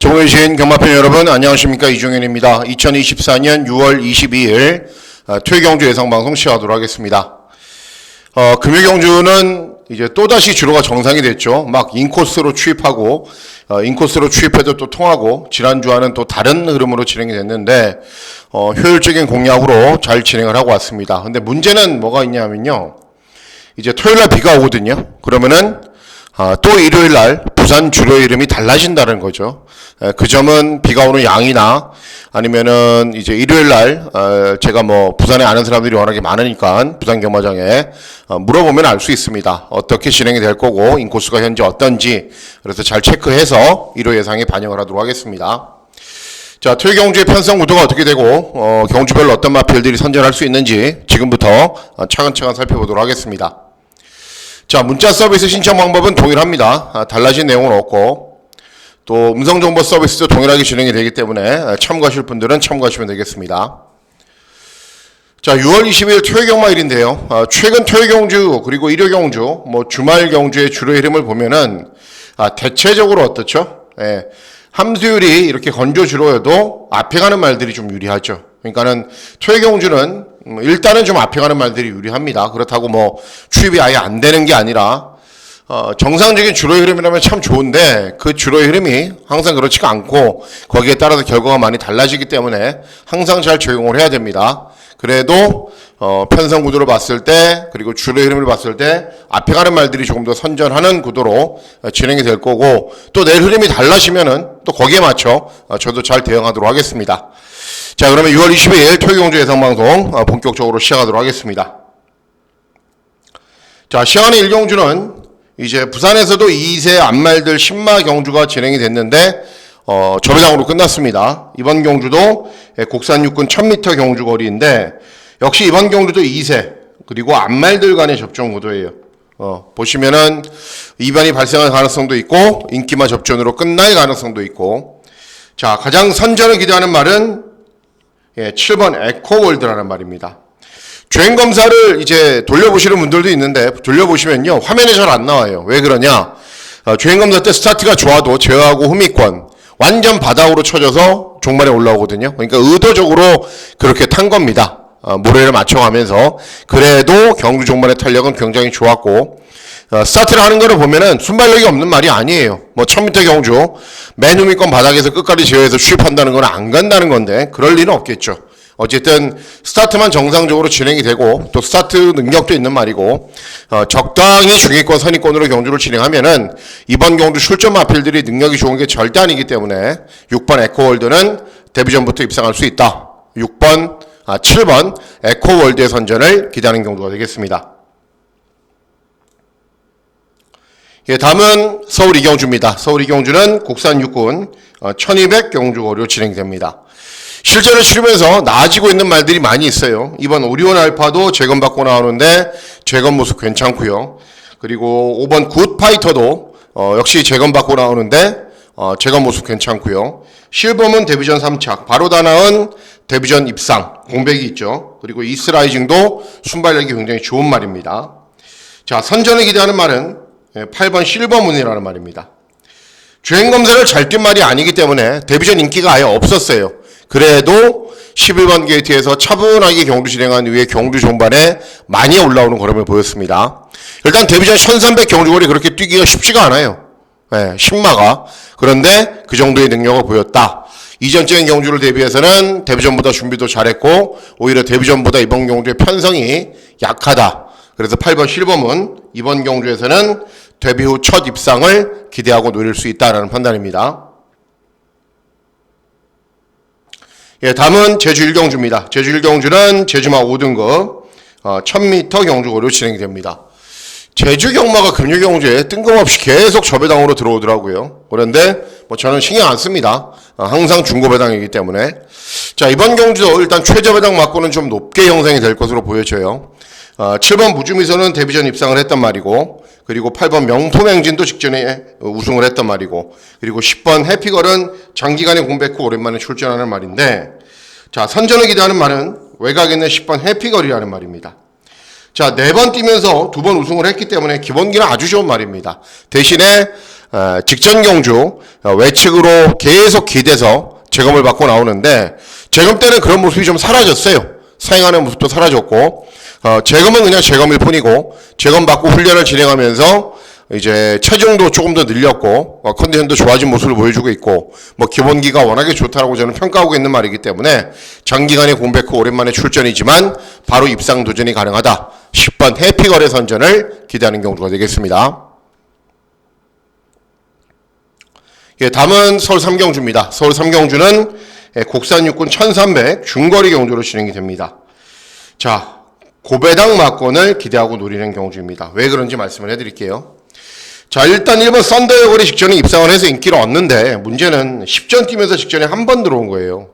수고해주신 경마팬 여러분 안녕하십니까, 이종현입니다. 2024년 6월 22일 토요경주 예상방송 시작하도록 하겠습니다. 금요경주는 이제 또다시 주로가 정상이 됐죠. 막 인코스로 추입하고 인코스로 추입해도 또 통하고, 지난주와는 또 다른 흐름으로 진행이 됐는데 효율적인 공략으로 잘 진행을 하고 왔습니다. 근데 문제는 뭐가 있냐면요, 이제 토요일날 비가 오거든요. 그러면은 또 일요일날 부산 주로 이름이 달라진다는 거죠. 그 점은 비가 오는 양이나 아니면은 이제 일요일날 제가 뭐 부산에 아는 사람들이 워낙에 많으니까 부산 경마장에 물어보면 알 수 있습니다. 어떻게 진행이 될 거고 인코스가 현재 어떤지, 그래서 잘 체크해서 1호 예상에 반영을 하도록 하겠습니다. 자, 토요 경주의 편성 구도가 어떻게 되고 경주별로 어떤 마필들이 선전할 수 있는지 지금부터 차근차근 살펴보도록 하겠습니다. 자, 문자 서비스 신청 방법은 동일합니다. 달라진 내용은 없고, 또 음성정보 서비스도 동일하게 진행이 되기 때문에 참고하실 분들은 참고하시면 되겠습니다. 자, 6월 20일 토요경마일인데요. 최근 토요경주 그리고 일요경주, 주말 경주의 주로 흐름을 보면은 대체적으로 어떻죠? 함수율이 이렇게 건조 주로여도 앞에 가는 말들이 좀 유리하죠. 그러니까는 토요경주는 일단은 좀 앞에 가는 말들이 유리합니다. 그렇다고 추입이 아예 안 되는 게 아니라 정상적인 주로의 흐름이라면 참 좋은데, 그 주로의 흐름이 항상 그렇지가 않고 거기에 따라서 결과가 많이 달라지기 때문에 항상 잘 적용을 해야 됩니다. 그래도 편성 구도를 봤을 때, 그리고 주로의 흐름을 봤을 때 앞에 가는 말들이 조금 더 선전하는 구도로 진행이 될 거고, 또 내일 흐름이 달라지면은 또 거기에 맞춰 저도 잘 대응하도록 하겠습니다. 자, 그러면 6월 20일 토요경주 예상방송 본격적으로 시작하도록 하겠습니다. 자, 시간의 1경주는 이제 부산에서도 2세 앞말들 신마 경주가 진행이 됐는데 저배당으로 끝났습니다. 이번 경주도 국산 육군 1000m 경주 거리인데, 역시 이번 경주도 2세 그리고 앞말들 간의 접전 구도예요. 보시면은 이변이 발생할 가능성도 있고 인기마 접전으로 끝날 가능성도 있고. 자, 가장 선전을 기대하는 말은 7번 에코월드라는 말입니다. 주행 검사를 이제 돌려보시는 분들도 있는데, 돌려보시면요, 화면에 잘 안 나와요. 왜 그러냐? 주행 검사 때 스타트가 좋아도 제어하고 흠입권 완전 바닥으로 쳐져서 종말에 올라오거든요. 그러니까 의도적으로 그렇게 탄 겁니다. 모래를 맞춰가면서. 그래도 경주 종말의 탄력은 굉장히 좋았고, 스타트를 하는 거를 보면은 순발력이 없는 말이 아니에요. 1000m 경주 맨 후미권 바닥에서 끝까지 제어해서 추입한다는 건 안 간다는 건데, 그럴 리는 없겠죠. 어쨌든 스타트만 정상적으로 진행이 되고, 또 스타트 능력도 있는 말이고, 적당히 중위권 선위권으로 경주를 진행하면은 이번 경주 출전 마필들이 능력이 좋은 게 절대 아니기 때문에 6번 에코월드는 데뷔전부터 입상할 수 있다. 7번 에코월드의 선전을 기대하는 경주가 되겠습니다. 다음은 서울 이경주입니다. 서울 이경주는 국산 육군 1200 경주 거리로 진행됩니다. 실전을 치르면서 나아지고 있는 말들이 많이 있어요. 이번 오리온 알파도 재검받고 나오는데 재검 모습 괜찮고요. 그리고 5번 굿파이터도 역시 재검받고 나오는데 재검 모습 괜찮고요. 실범은 데뷔전 3착, 바로 다 나은 데뷔전 입상, 공백이 있죠. 그리고 이스라이징도 순발력이 굉장히 좋은 말입니다. 자, 선전을 기대하는 말은 8번 실버문이라는 말입니다. 주행검사를 잘 뛴 말이 아니기 때문에 데뷔전 인기가 아예 없었어요. 그래도 11번 게이트에서 차분하게 경주 진행한 이후에 경주 종반에 많이 올라오는 걸음을 보였습니다. 일단 데뷔전 1300 경주거리 그렇게 뛰기가 쉽지가 않아요. 신마가. 그런데 그 정도의 능력을 보였다. 이전적인 경주를 대비해서는 데뷔전보다 준비도 잘했고, 오히려 데뷔전보다 이번 경주의 편성이 약하다. 그래서 8번 실범은 이번 경주에서는 데뷔 후 첫 입상을 기대하고 노릴 수 있다는 판단입니다. 다음은 제주 1경주입니다. 제주 1경주는 제주마 5등급 1000m 경주거리로 진행이 됩니다. 제주 경마가 금요 경주에 뜬금없이 계속 저배당으로 들어오더라고요. 그런데 저는 신경 안 씁니다. 항상 중고배당이기 때문에. 자, 이번 경주도 일단 최저배당 맞고는 좀 높게 형성이 될 것으로 보여져요. 7번 무주미선은 데뷔전 입상을 했단 말이고, 그리고 8번 명품행진도 직전에 우승을 했단 말이고, 그리고 10번 해피걸은 장기간의 공백 후 오랜만에 출전하는 말인데, 자, 선전을 기대하는 말은 외곽에 있는 10번 해피걸이라는 말입니다. 자, 4번 뛰면서 2번 우승을 했기 때문에 기본기는 아주 좋은 말입니다. 대신에 직전 경주 외측으로 계속 기대서 재검을 받고 나오는데 재검 때는 그런 모습이 좀 사라졌어요. 사행하는 모습도 사라졌고 재검은 그냥 재검일 뿐이고 재검 받고 훈련을 진행하면서 이제 체중도 조금 더 늘렸고 컨디션도 좋아진 모습을 보여주고 있고 뭐 기본기가 워낙에 좋다라고 저는 평가하고 있는 말이기 때문에 장기간의 공백 후 오랜만에 출전이지만 바로 입상 도전이 가능하다. 10번 해피거래 선전을 기대하는 경주가 되겠습니다. 예, 다음은 서울 3경주입니다. 서울 3경주는 국산 육군 1300 중거리 경주로 진행이 됩니다. 자, 고배당 막권을 기대하고 노리는 경주입니다. 왜 그런지 말씀을 해드릴게요. 자, 일단 1번 썬더여거리 직전에 입상을 해서 인기를 얻는데 문제는 10전 뛰면서 직전에 한 번 들어온 거예요.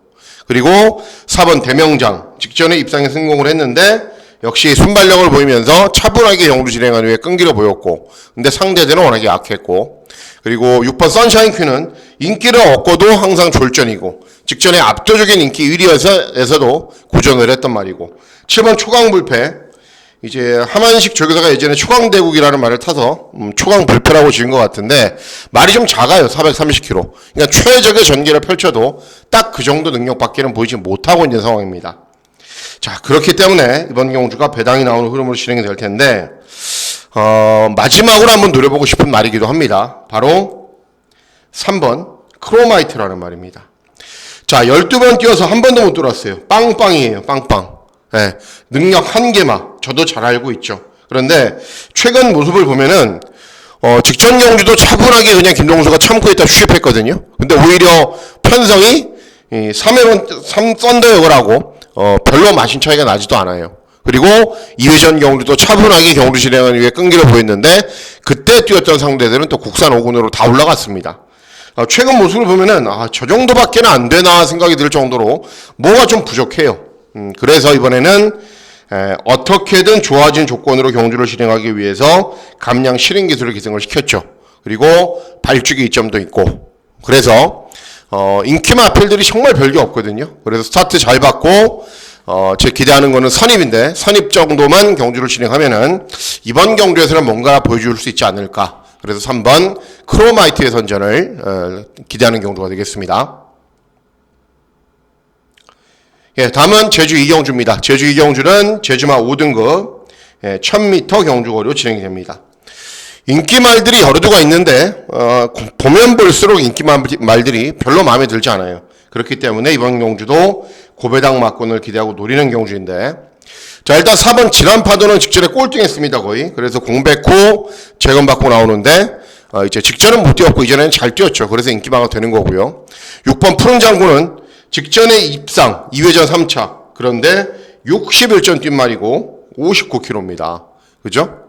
그리고 4번 대명장 직전에 입상에 성공을 했는데 역시 순발력을 보이면서 차분하게 경주 진행한 후에 끈기를 보였고 근데 상대들은 워낙에 약했고 그리고 6번 선샤인 퀸은 인기를 얻고도 항상 졸전이고 직전에 압도적인 인기 1위에서도 고전을 했단 말이고 7번 초강불패 이제 하만식 조교사가 예전에 초강대국이라는 말을 타서 초강불패라고 지은 것 같은데 말이 좀 작아요. 430kg. 그러니까 최적의 전개를 펼쳐도 딱 그 정도 능력밖에는 보이지 못하고 있는 상황입니다. 자, 그렇기 때문에 이번 경주가 배당이 나오는 흐름으로 진행이 될 텐데 마지막으로 한번 노려보고 싶은 말이기도 합니다. 바로 3번 크로마이트라는 말입니다. 자, 12번 뛰어서 한 번도 못 돌았어요. 빵빵이에요. 빵빵. 네, 능력 한계막 저도 잘 알고 있죠. 그런데 최근 모습을 보면은 직전 경주도 차분하게 그냥 김동수가 참고 있다 추입했거든요. 근데 오히려 편성이 3 썬더여거라고 별로 마신 차이가 나지도 않아요. 그리고 2회전 경주도 차분하게 경주 진행하는 위해 끈기를 보였는데 그때 뛰었던 상대들은 또 국산 5군으로 다 올라갔습니다. 최근 모습을 보면은 저 정도밖에는 안 되나 생각이 들 정도로 뭐가 좀 부족해요. 그래서 이번에는 어떻게든 좋아진 조건으로 경주를 진행하기 위해서 감량 실행 기술을 기승을 시켰죠. 그리고 발주기 이점도 있고 그래서 인기만 아필들이 정말 별게 없거든요. 그래서 스타트 잘 받고 제 기대하는 거는 선입인데 선입 정도만 경주를 진행하면은 이번 경주에서는 뭔가 보여줄 수 있지 않을까. 그래서 3번 크로마이트의 선전을 기대하는 경주가 되겠습니다. 예, 다음은 제주 2경주입니다. 제주 2경주는 제주마 5등급 1000m 경주거리로 진행이 됩니다. 인기말들이 여러 두가 있는데 보면 볼수록 인기말들이 별로 마음에 들지 않아요. 그렇기 때문에 이번 경주도 고배당 막권을 기대하고 노리는 경주인데 자, 일단 4번 지난파도는 직전에 꼴등했습니다. 거의. 그래서 공백 후 재검받고 나오는데 이제 직전은 못 뛰었고 이전에는 잘 뛰었죠. 그래서 인기마가 되는 거고요. 6번 푸른장군은 직전에 입상 2회전 3차 그런데 61전 뛴 말이고 59km입니다. 그죠?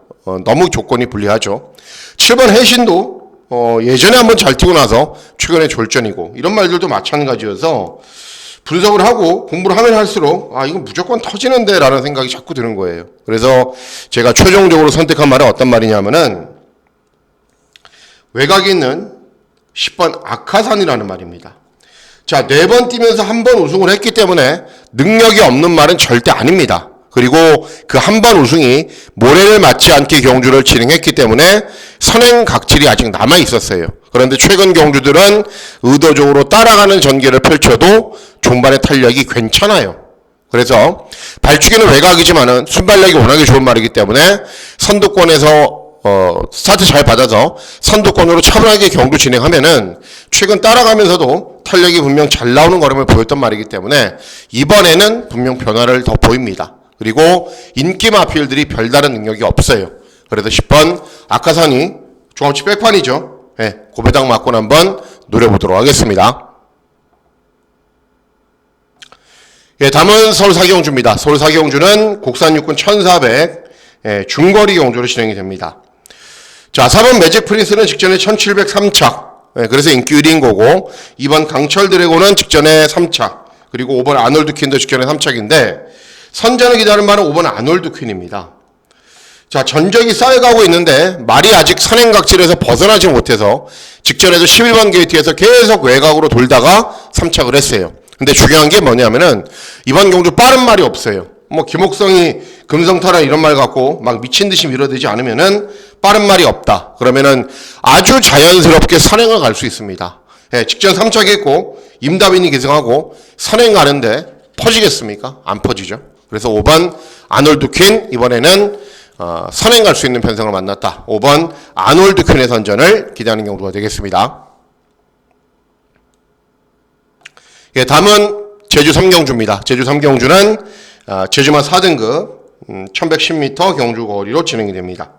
너무 조건이 불리하죠. 7번 해신도 예전에 한번 잘 뛰고 나서 최근에 졸전이고 이런 말들도 마찬가지여서 분석을 하고 공부를 하면 할수록 이건 무조건 터지는데 라는 생각이 자꾸 드는 거예요. 그래서 제가 최종적으로 선택한 말은 어떤 말이냐면은 외곽에 있는 10번 아카산이라는 말입니다. 자, 4번 뛰면서 한 번 우승을 했기 때문에 능력이 없는 말은 절대 아닙니다. 그리고 그 한 번 우승이 모래를 맞지 않게 경주를 진행했기 때문에 선행 각질이 아직 남아 있었어요. 그런데 최근 경주들은 의도적으로 따라가는 전개를 펼쳐도 종반의 탄력이 괜찮아요. 그래서 발주기는 외곽이지만은 순발력이 워낙에 좋은 말이기 때문에 선두권에서 스타트 잘 받아서 선두권으로 차분하게 경주 진행하면은 최근 따라가면서도 탄력이 분명 잘 나오는 걸음을 보였던 말이기 때문에 이번에는 분명 변화를 더 보입니다. 그리고 인기 마필들이 별다른 능력이 없어요. 그래서 10번 아카산이 종합치 백판이죠. 네, 고배당 막권 한번 노려보도록 하겠습니다. 예, 다음은 서울 4경주입니다. 서울 4경주는 국산 육군 1400 중거리 경주로 진행이 됩니다. 자, 4번 매직 프린스는 직전에 1703착. 그래서 인기 1위인 거고 2번 강철 드래곤은 직전에 3착. 그리고 5번 아놀드 퀸도 직전에 3착인데 선전을 기다리는 말은 5번 아놀드 퀸입니다. 자, 전적이 쌓여가고 있는데 말이 아직 선행각질에서 벗어나지 못해서 직전에도 11번 게이트에서 계속 외곽으로 돌다가 3착을 했어요. 근데 중요한 게 뭐냐면은 이번 경주 빠른 말이 없어요. 뭐 김옥성이 금성탈환 이런 말 갖고 막 미친 듯이 밀어대지 않으면은 빠른 말이 없다. 그러면은 아주 자연스럽게 선행을 갈 수 있습니다. 예, 직전 3차 했고 임다빈이 계승하고 선행 가는데 퍼지겠습니까? 안 퍼지죠. 그래서 5번 아놀드 퀸 이번에는 선행 갈 수 있는 편성을 만났다. 5번 아놀드 퀸의 선전을 기대하는 경우가 되겠습니다. 예, 다음은 제주 3경주입니다. 제주 3경주는 제주마 4등급 1110m 경주 거리로 진행이 됩니다.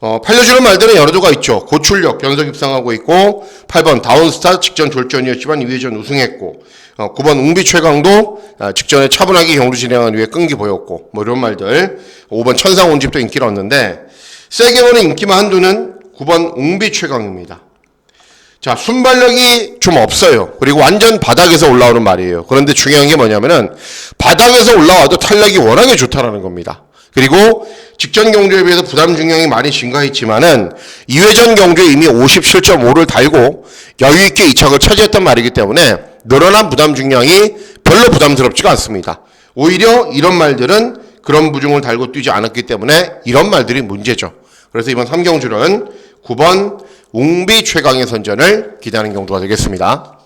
팔려주는 말들은 여러 조가 있죠. 고출력 연속 입상하고 있고 8번 다운스타 직전 졸전이었지만 2회전 우승했고 9번 웅비 최강도 직전에 차분하게 경주 진행한 후에 끈기 보였고 뭐 이런 말들 5번 천상 온집도 인기를 얻는데 세게 보는 인기만 한두는 9번 웅비 최강입니다. 자, 순발력이 좀 없어요. 그리고 완전 바닥에서 올라오는 말이에요. 그런데 중요한 게 뭐냐면은 바닥에서 올라와도 탄력이 워낙에 좋다라는 겁니다. 그리고 직전 경주에 비해서 부담 중량이 많이 증가했지만은 2회전 경주에 이미 57.5를 달고 여유있게 2착을 차지했단 말이기 때문에 늘어난 부담 중량이 별로 부담스럽지가 않습니다. 오히려 이런 말들은 그런 부중을 달고 뛰지 않았기 때문에 이런 말들이 문제죠. 그래서 이번 3경주는 9번 웅비 최강의 선전을 기대하는 경주가 되겠습니다.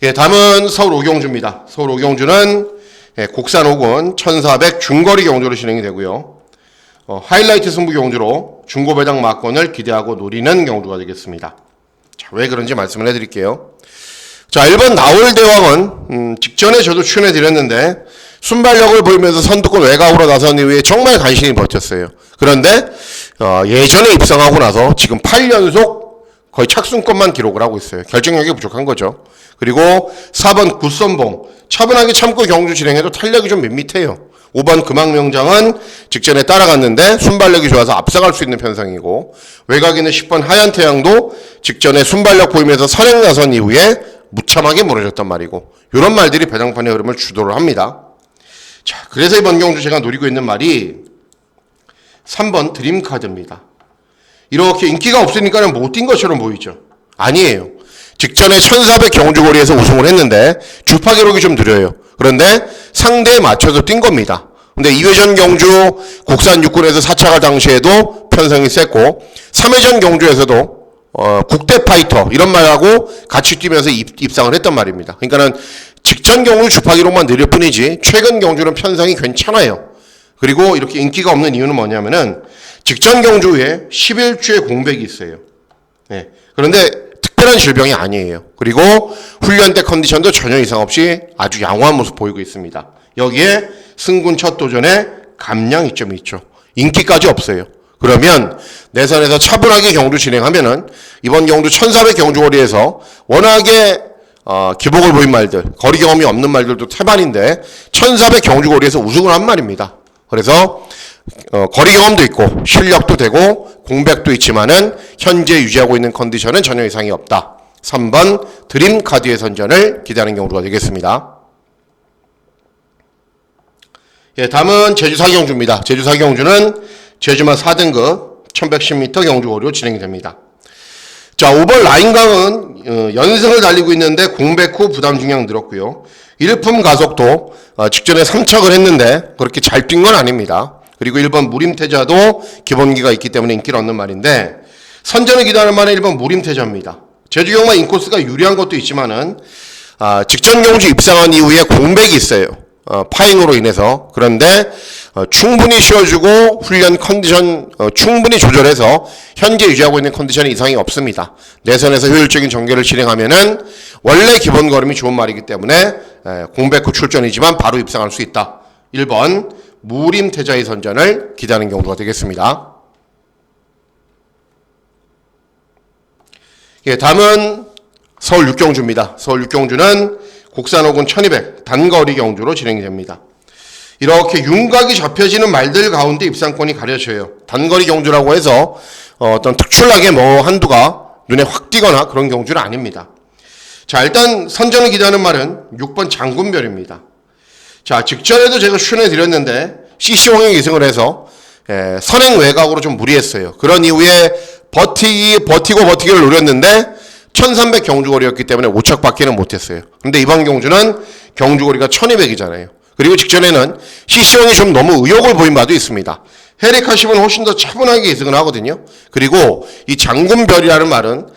예, 다음은 서울 5경주입니다. 서울 5경주는 곡산 5군 1400 중거리 경주로 진행이 되고요. 하이라이트 승부 경주로 중고 배당 막권을 기대하고 노리는 경주가 되겠습니다. 자, 왜 그런지 말씀을 해드릴게요. 자, 1번 나올대왕은 직전에 저도 추천해드렸는데 순발력을 보이면서 선두권 외곽으로 나선 이후에 정말 간신히 버텼어요. 그런데 예전에 입상하고 나서 지금 8연속 거의 착순권만 기록을 하고 있어요. 결정력이 부족한 거죠. 그리고 4번 굿선봉 차분하게 참고 경주 진행해도 탄력이 좀 밋밋해요. 5번 금왕명장은 직전에 따라갔는데 순발력이 좋아서 앞서갈 수 있는 편성이고 외곽에는 10번 하얀태양도 직전에 순발력 보이면서 선행 나선 이후에 무참하게 무너졌단 말이고 이런 말들이 배당판의 흐름을 주도를 합니다. 자, 그래서 이번 경주 제가 노리고 있는 말이 3번 드림카드입니다. 이렇게 인기가 없으니까 못 뛴 것처럼 보이죠. 아니에요. 직전에 1400 경주거리에서 우승을 했는데 주파 기록이 좀 느려요. 그런데 상대에 맞춰서 뛴 겁니다. 근데 2회전 경주 국산 6군에서 4차갈 당시에도 편성이 셌고 3회전 경주에서도 국대 파이터 이런 말하고 같이 뛰면서 입상을 했단 말입니다. 그러니까는 직전 경주 주파 기록만 느릴 뿐이지 최근 경주는 편성이 괜찮아요. 그리고 이렇게 인기가 없는 이유는 뭐냐면은 직전 경주 후에 11주의 공백이 있어요. 네. 그런데 특별한 질병이 아니에요. 그리고 훈련 때 컨디션도 전혀 이상 없이 아주 양호한 모습 보이고 있습니다. 여기에 승군 첫 도전에 감량 이점이 있죠. 인기까지 없어요. 그러면 내선에서 차분하게 경주 진행하면은 이번 경주 1400 경주거리에서 워낙에 기복을 보인 말들, 거리 경험이 없는 말들도 태반인데 1400 경주거리에서 우승을 한 말입니다. 그래서 거리 경험도 있고 실력도 되고 공백도 있지만은 현재 유지하고 있는 컨디션은 전혀 이상이 없다. 3번 드림카드의 선전을 기대하는 경우가 되겠습니다. 예, 다음은 제주 4경주입니다. 제주 4경주는 제주마 4등급 1110m 경주거리로 진행이 됩니다. 자, 5번 라인강은 연승을 달리고 있는데 공백 후 부담 중량 늘었고요. 일품 가속도 직전에 3착을 했는데 그렇게 잘 뛴 건 아닙니다. 그리고 1번 무림태자도 기본기가 있기 때문에 인기를 얻는 말인데 선전을 기대하는 말은 1번 무림태자입니다. 제주경마 인코스가 유리한 것도 있지만은 직전 경주 입상한 이후에 공백이 있어요. 파행으로 인해서. 그런데 충분히 쉬어주고 훈련 컨디션 충분히 조절해서 현재 유지하고 있는 컨디션에 이상이 없습니다. 내선에서 효율적인 전개를 진행하면은 원래 기본 걸음이 좋은 말이기 때문에 공백 후 출전이지만 바로 입상할 수 있다. 1번 무림태자의 선전을 기대하는 경우가 되겠습니다. 예, 다음은 서울 6경주입니다. 서울 6경주는 곡산 5군 1200 단거리 경주로 진행이 됩니다. 이렇게 윤곽이 잡혀지는 말들 가운데 입상권이 가려져요. 단거리 경주라고 해서 어떤 특출나게 뭐 한두가 눈에 확 띄거나 그런 경주는 아닙니다. 자, 일단 선전을 기대하는 말은 6번 장군별입니다. 자, 직전에도 제가 추천해드렸는데 CC홍이 기승을 해서 선행 외곽으로 좀 무리했어요. 그런 이후에 버티기를 노렸는데 1300 경주거리였기 때문에 5척밖에는 못했어요. 근데 이번 경주는 경주거리가 1200이잖아요. 그리고 직전에는 CC형이 좀 너무 의욕을 보인 바도 있습니다. 헤리카십은 훨씬 더 차분하게 예측을 하거든요. 그리고 이 장군별이라는 말은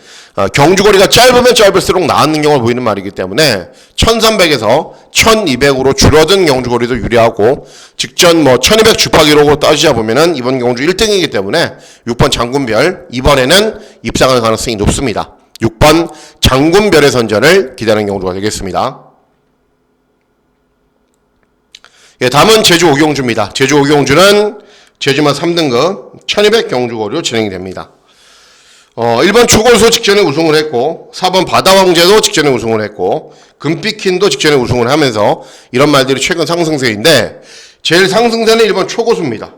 경주거리가 짧으면 짧을수록 나은 능력을 보이는 말이기 때문에 1300에서 1200으로 줄어든 경주거리도 유리하고 직전 1200 주파 기록으로 따지자 보면은 이번 경주 1등이기 때문에 6번 장군별 이번에는 입상할 가능성이 높습니다. 6번 장군별의 선전을 기대하는 경주가 되겠습니다. 예, 다음은 제주 5경주입니다. 제주 5경주는 제주마 3등급 1200 경주거리로 진행이 됩니다. 1번 초골소 직전에 우승을 했고 4번 바다왕제도 직전에 우승을 했고 금피킨도 직전에 우승을 하면서 이런 말들이 최근 상승세인데 제일 상승세는 1번 초고수입니다.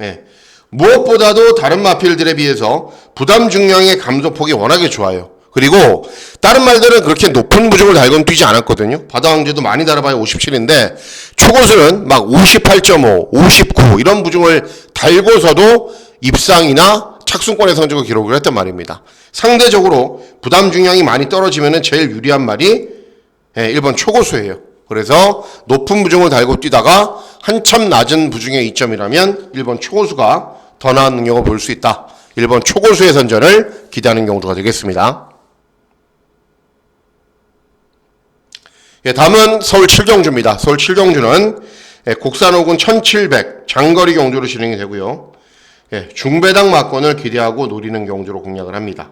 예. 무엇보다도 다른 마필들에 비해서 부담 중량의 감소폭이 워낙에 좋아요. 그리고 다른 말들은 그렇게 높은 부중을 달고는 뛰지 않았거든요. 바다왕제도 많이 달아봐야 57인데 초고수는 막 58.5, 59 이런 부중을 달고서도 입상이나 착순권의 성적을 기록을 했단 말입니다. 상대적으로 부담 중량이 많이 떨어지면 제일 유리한 말이 1번 초고수예요. 그래서 높은 부중을 달고 뛰다가 한참 낮은 부중의 이점이라면 1번 초고수가 더 나은 능력을 볼 수 있다. 1번 초고수의 선전을 기대하는 경주가 되겠습니다. 예, 다음은 서울 7경주입니다. 서울 7경주는 국산호군 1700 장거리 경주로 진행이 되고요. 예, 중배당 막권을 기대하고 노리는 경주로 공략을 합니다.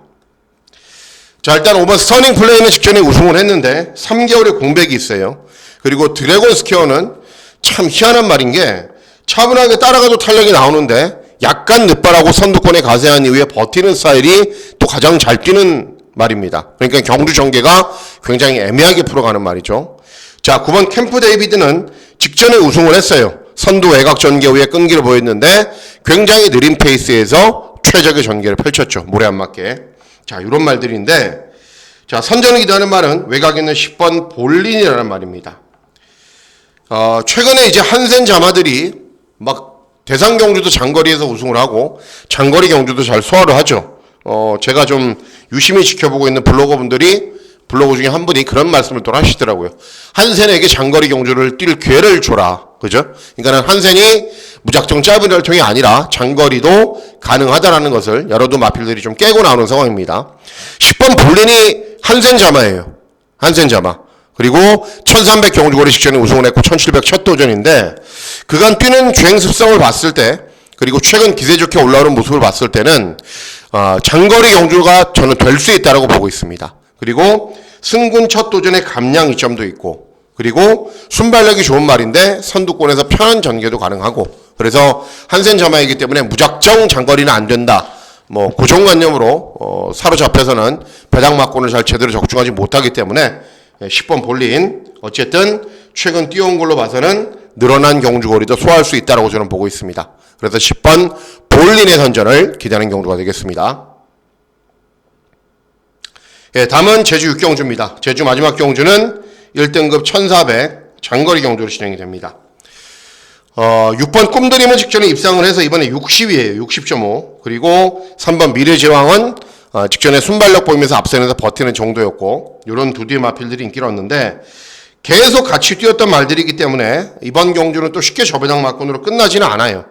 자, 일단 5번 스터닝 플레이는 직전에 우승을 했는데 3개월의 공백이 있어요. 그리고 드래곤 스퀘어는 참 희한한 말인 게 차분하게 따라가도 탄력이 나오는데 약간 늦발하고 선두권에 가세한 이후에 버티는 스타일이 또 가장 잘 뛰는 말입니다. 그러니까 경주 전개가 굉장히 애매하게 풀어가는 말이죠. 자, 9번 캠프 데이비드는 직전에 우승을 했어요. 선두 외곽 전개 후에 끈기를 보였는데 굉장히 느린 페이스에서 최적의 전개를 펼쳤죠. 모래 안 맞게. 자, 이런 말들인데 자, 선전을 기대하는 말은 외곽에 있는 10번 볼린이라는 말입니다. 최근에 이제 한센 자마들이 막 대상 경주도 장거리에서 우승을 하고 장거리 경주도 잘 소화를 하죠. 제가 좀 유심히 지켜보고 있는 블로거 중에 한 분이 그런 말씀을 또 하시더라고요. 한센에게 장거리 경주를 뛸 기회를 줘라. 그죠? 그러니까 한센이 무작정 짧은 혈통이 아니라 장거리도 가능하다라는 것을 여러도 마필들이 좀 깨고 나오는 상황입니다. 10번 볼린이 한센 자마예요. 한센 자마. 그리고 1300 경주거리 직전에 우승을 했고 1700 첫 도전인데 그간 뛰는 주행 습성을 봤을 때 그리고 최근 기세 좋게 올라오는 모습을 봤을 때는 장거리 경주가 저는 될 수 있다라고 보고 있습니다. 그리고 승군 첫 도전의 감량 이점도 있고 그리고 순발력이 좋은 말인데 선두권에서 편한 전개도 가능하고 그래서 한센 자마이기 때문에 무작정 장거리는 안 된다. 고정관념으로 사로잡혀서는 배당 막권을 잘 제대로 적중하지 못하기 때문에 10번 볼린 어쨌든 최근 뛰어온 걸로 봐서는 늘어난 경주거리도 소화할 수 있다고 저는 보고 있습니다. 그래서 10번 볼린의 선전을 기대하는 경주가 되겠습니다. 예, 다음은 제주 6경주입니다. 제주 마지막 경주는 1등급 1400 장거리 경주로 진행이 됩니다. 6번 꿈드림은 직전에 입상을 해서 이번에 60이에요. 60.5. 그리고 3번 미래제왕은 직전에 순발력 보이면서 앞선에서 버티는 정도였고 이런 두 뒤의 마필들이 인기를 얻는데 계속 같이 뛰었던 말들이기 때문에 이번 경주는 또 쉽게 저배당 막권으로 끝나지는 않아요.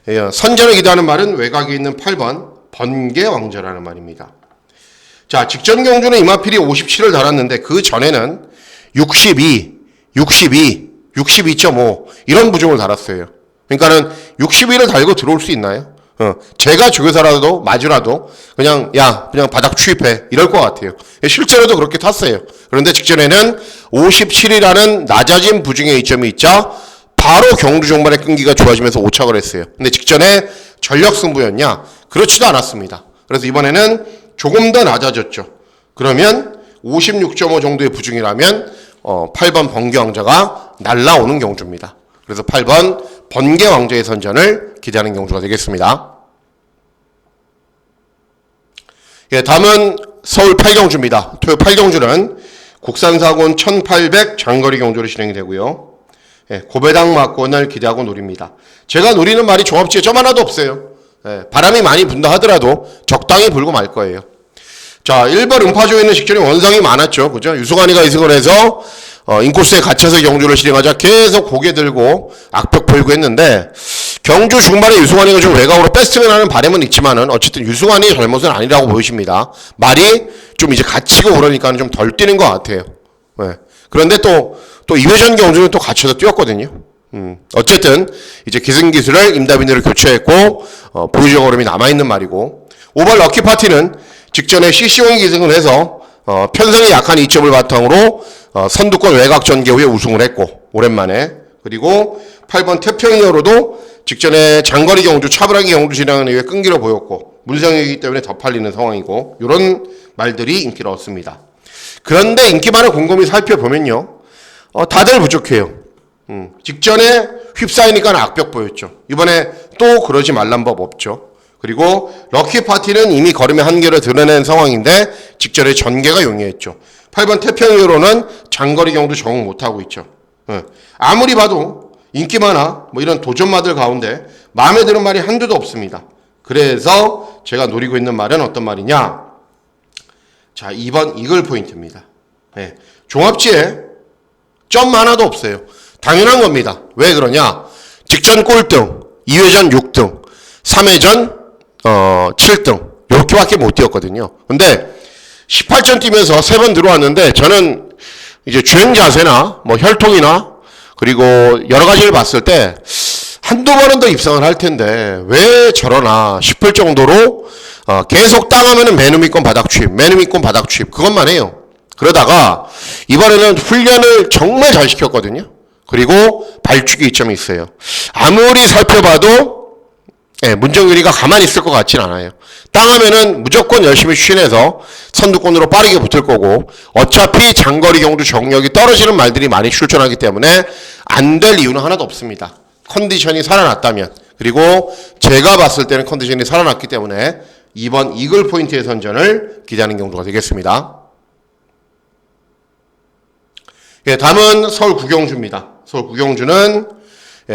예, 선전을 기대하는 말은 외곽에 있는 8번 번개왕자라는 말입니다. 자, 직전 경주는 이마필이 57을 달았는데 그 전에는 62, 62.5 이런 부중을 달았어요. 그러니까는 61을 달고 들어올 수 있나요? 제가 조교사라도 마주라도 그냥 바닥 추입해 이럴 것 같아요. 실제로도 그렇게 탔어요. 그런데 직전에는 57이라는 낮아진 부중의 이점이 있자 바로 경주 종반의 끈기가 좋아지면서 오착을 했어요. 근데 직전에 전력 승부였냐? 그렇지도 않았습니다. 그래서 이번에는 조금 더 낮아졌죠. 그러면 56.5 정도의 부중이라면 8번 번개왕자가 날라오는 경주입니다. 그래서 8번 번개왕자의 선전을 기대하는 경주가 되겠습니다. 예, 다음은 서울 8경주입니다. 토요 8경주는 국산사군 1800 장거리 경주로 진행이 되고요. 예, 고배당 막권을 기대하고 노립니다. 제가 노리는 말이 종합지에 점 하나도 없어요. 예, 바람이 많이 분다 하더라도 적당히 불고 말 거예요. 자, 1번 음파조에 있는 직전에 원상이 많았죠. 그죠? 유승환이가 이승을 해서 인코스에 갇혀서 경주를 실행하자 계속 고개 들고 악벽 보이고 했는데 경주 중반에 유승환이가 좀 외곽으로 뺐으면 하는 바람은 있지만은 어쨌든 유승환이의 잘못은 아니라고 보여집니다. 말이 좀 이제 갇히고 그러니까 좀 덜 뛰는 것 같아요. 네. 그런데 또 2회전 경주는 또 갇혀서 뛰었거든요. 어쨌든 이제 기승기술을 임다빈으로 교체했고 보유적 어름이 남아있는 말이고 5번 럭키파티는 직전에 CC1 기승을 해서 편성이 약한 이점을 바탕으로 선두권 외곽 전개 후에 우승을 했고 오랜만에 그리고 8번 태평이어로도 직전에 장거리 경주 차분하게 경주 진행하는 이후에 끈기를 보였고 문성이기 때문에 더 팔리는 상황이고 이런 말들이 인기를 얻습니다. 그런데 인기만을 곰곰이 살펴보면요 다들 부족해요. 직전에 휩싸이니까 악벽 보였죠. 이번에 또 그러지 말란 법 없죠. 그리고 럭키파티는 이미 걸음의 한계를 드러낸 상황인데 직전에 전개가 용이했죠. 8번 태평이어로는 장거리 경도 적응 못하고 있죠. 아무리 봐도 인기 많아 뭐 이런 도전마들 가운데 마음에 드는 말이 한두도 없습니다. 그래서 제가 노리고 있는 말은 어떤 말이냐. 자, 2번 이글 포인트입니다. 네. 종합지에 점 하나도 없어요. 당연한 겁니다. 왜 그러냐. 직전 꼴등, 2회전 6등, 3회전 7등 이렇게밖에 못 뛰었거든요. 근데 18전 뛰면서 3번 들어왔는데 저는 이제 주행 자세나 뭐 혈통이나 그리고 여러 가지를 봤을 때 한두 번은 더 입상을 할 텐데 왜 저러나 싶을 정도로 계속 땅하면은 매너미권 바닥 취입, 매너미권 바닥 취입 그것만 해요. 그러다가 이번에는 훈련을 정말 잘 시켰거든요. 그리고 발축이 이점이 있어요. 아무리 살펴봐도 문정균이가 가만히 있을 것 같진 않아요. 땅하면은 무조건 열심히 추진해서 선두권으로 빠르게 붙을 거고 어차피 장거리 경주 정력이 떨어지는 말들이 많이 출전하기 때문에 안 될 이유는 하나도 없습니다. 컨디션이 살아났다면 그리고 제가 봤을 때는 컨디션이 살아났기 때문에 2번 이글 포인트의 선전을 기대하는 경주가 되겠습니다. 예, 다음은 서울 구경주입니다. 서울 구경주는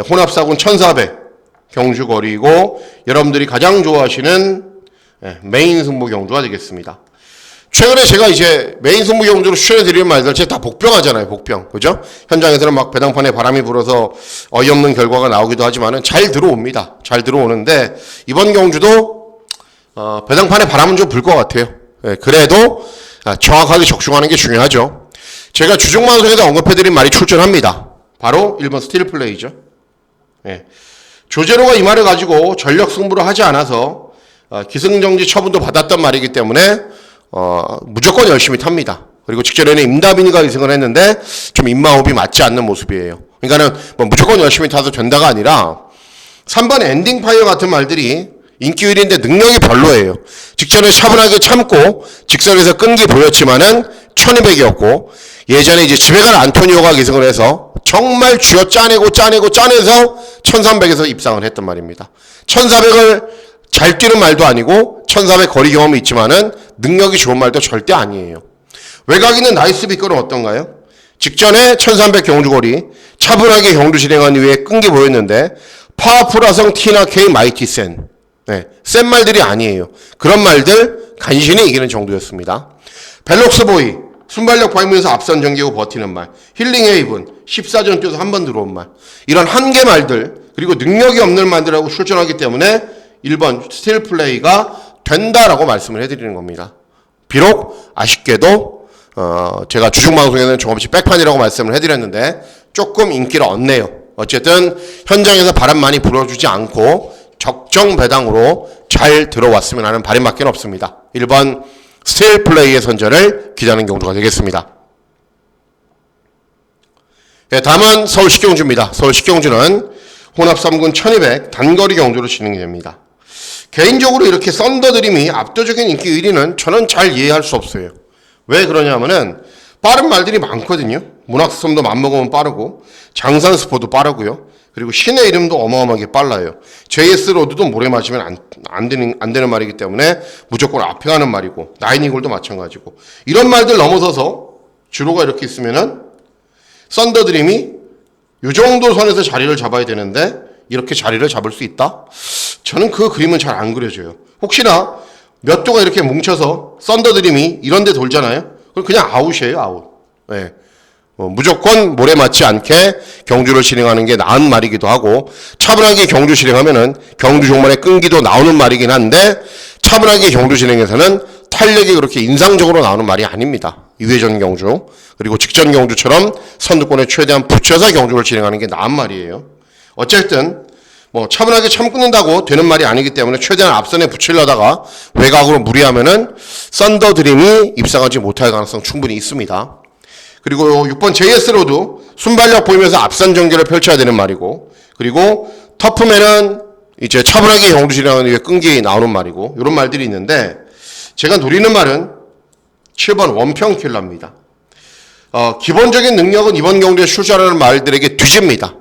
혼합사군 1400 경주거리고 여러분들이 가장 좋아하시는 메인 승부 경주가 되겠습니다. 최근에 제가 이제 메인 승부 경주로 추천해드리는 말들 제가 다 복병하잖아요. 복병. 그죠? 현장에서는 막 배당판에 바람이 불어서 어이없는 결과가 나오기도 하지만은 잘 들어옵니다. 잘 들어오는데 이번 경주도 배당판에 바람은 좀 불 것 같아요. 그래도 정확하게 적중하는 게 중요하죠. 제가 주중방송에서 언급해드린 말이 출전합니다. 바로 1번 스틸 플레이죠. 조제로가 이 말을 가지고 전력 승부를 하지 않아서 기승정지 처분도 받았단 말이기 때문에 무조건 열심히 탑니다. 그리고 직전에는 임다빈이가 이승을 했는데 좀 입마호흡이 맞지 않는 모습이에요. 그러니까는 뭐 무조건 열심히 타도 된다가 아니라 3번 엔딩 파이어 같은 말들이 인기 1위인데 능력이 별로예요. 직전에 차분하게 참고 직선에서 끈기 보였지만은 1200이었고 예전에 이제 집에 간 안토니오가 기승을 해서 정말 쥐어 짜내서 1300에서 입상을 했단 말입니다. 1400을 잘 뛰는 말도 아니고 1400 거리 경험이 있지만은 능력이 좋은 말도 절대 아니에요. 외곽 있는 나이스 빅걸은 어떤가요? 직전에 1300 경주거리 차분하게 경주 진행한 이후에 끈기 보였는데 파워풀화성 티나 K 마이티 센 센 말들이 아니에요. 그런 말들 간신히 이기는 정도였습니다. 벨록스보이 순발력 보이면서 앞선 전개고 버티는 말, 힐링 헤이븐 14전 뛰어서 한 번 들어온 말, 이런 한계 말들 그리고 능력이 없는 말들하고 출전하기 때문에 1번 스틸 플레이가 된다라고 말씀을 해드리는 겁니다. 비록 아쉽게도 제가 주중방송에는 종합시 백판이라고 말씀을 해드렸는데 조금 인기를 얻네요. 어쨌든 현장에서 바람 많이 불어주지 않고 적정 배당으로 잘 들어왔으면 하는 바람밖에 없습니다. 1번 스틸 플레이의 선전을 기대하는 경주가 되겠습니다. 네, 다음은 서울 식경주입니다. 서울 식경주는 혼합 3군 1200 단거리 경주로 진행이 됩니다. 개인적으로 이렇게 썬더드림이 압도적인 인기 1위는 저는 잘 이해할 수 없어요. 왜 그러냐면은 빠른 말들이 많거든요. 문학섬도 맘먹으면 빠르고 장산스포도 빠르고요. 그리고 신의 이름도 어마어마하게 빨라요. JS 로드도 모래 맞으면 안 되는 말이기 때문에 무조건 앞에 가는 말이고 나인이골도 마찬가지고 이런 말들 넘어서서 주로가 이렇게 있으면은 썬더드림이 이 정도 선에서 자리를 잡아야 되는데 이렇게 자리를 잡을 수 있다? 저는 그 그림은 잘 안 그려져요. 혹시나 몇 도가 이렇게 뭉쳐서 썬더드림이 이런 데 돌잖아요. 그럼 그냥 아웃이에요, 아웃. 네. 무조건 몰에 맞지 않게 경주를 진행하는 게 나은 말이기도 하고, 차분하게 경주 진행하면은 경주 종말에 끈기도 나오는 말이긴 한데, 차분하게 경주 진행에서는 탄력이 그렇게 인상적으로 나오는 말이 아닙니다. 2회전 경주, 그리고 직전 경주처럼 선두권에 최대한 붙여서 경주를 진행하는 게 나은 말이에요. 어쨌든 차분하게 참 끊는다고 되는 말이 아니기 때문에 최대한 앞선에 붙이려다가 외곽으로 무리하면은 썬더드림이 입상하지 못할 가능성 충분히 있습니다. 그리고 6번 JS로도 순발력 보이면서 앞선 전개를 펼쳐야 되는 말이고, 그리고 터프맨은 이제 차분하게 경주 진행하는 게 끈기 나오는 말이고, 이런 말들이 있는데, 제가 노리는 말은 7번 원평킬러입니다. 기본적인 능력은 이번 경주에 출전하는 말들에게 뒤집니다.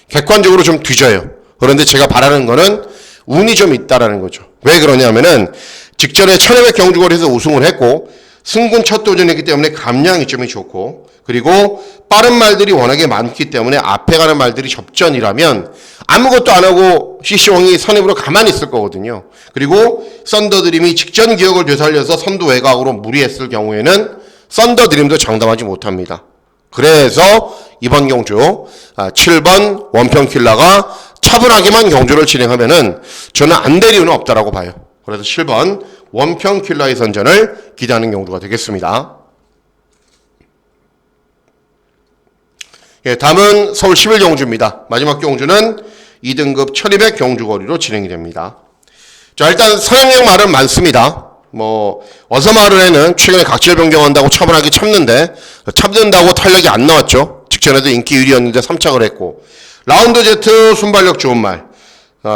객관적으로 좀 뒤져요. 그런데 제가 바라는 거는 운이 좀 있다라는 거죠. 왜 그러냐면은 직전에 1500 경주거리에서 우승을 했고, 승군 첫 도전이기 때문에 감량이 점이 좋고, 그리고 빠른 말들이 워낙에 많기 때문에 앞에 가는 말들이 접전이라면 아무것도 안 하고 CC홍이 선입으로 가만히 있을 거거든요. 그리고 썬더드림이 직전 기억을 되살려서 선두 외곽으로 무리했을 경우에는 썬더드림도 장담하지 못합니다. 그래서 이번 경주 7번 원평킬러가 차분하게만 경주를 진행하면은 저는 안 될 이유는 없다라고 봐요. 그래서 7번 원평킬러의 선전을 기대하는 경주가 되겠습니다. 다음은 서울 11경주입니다. 마지막 경주는 2등급 1200 경주거리로 진행이 됩니다. 자, 일단 상향력 말은 많습니다. 어서 마을에는 최근에 각질 변경한다고 차분하게 참는다고 탄력이 안 나왔죠. 직전에도 인기 1위였는데 3착을 했고, 라운드 제트 순발력 좋은 말,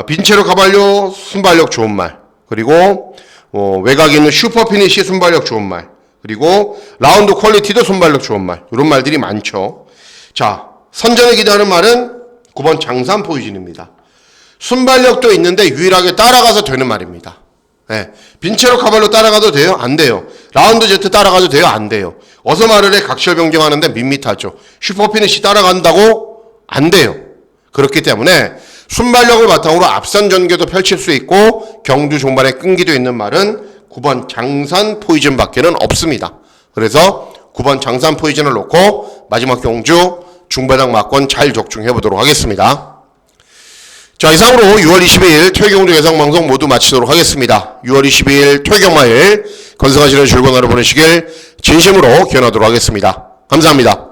빈체로 가발료 순발력 좋은 말, 그리고 외곽에 있는 슈퍼피니시 순발력 좋은 말, 그리고 라운드 퀄리티도 순발력 좋은 말, 이런 말들이 많죠. 자, 선전을 기대하는 말은 9번 장산 포이즌입니다. 순발력도 있는데 유일하게 따라가서 되는 말입니다. 네. 빈체로 카발로 따라가도 돼요? 안 돼요. 라운드 제트 따라가도 돼요? 안 돼요. 어서 마을에 각질 변경하는데 밋밋하죠. 슈퍼피니시 따라간다고? 안 돼요. 그렇기 때문에 순발력을 바탕으로 앞선 전개도 펼칠 수 있고 경주 종반에 끈기도 있는 말은 9번 장산 포이즌 밖에는 없습니다. 그래서 9번 장산 포이즌을 놓고 마지막 경주 중배당 막권 잘 적중해 보도록 하겠습니다. 자, 이상으로 6월 22일 토요경주 예상방송 모두 마치도록 하겠습니다. 6월 22일 토요경마일 건승하시는 즐거운 하루 보내시길 진심으로 기원하도록 하겠습니다. 감사합니다.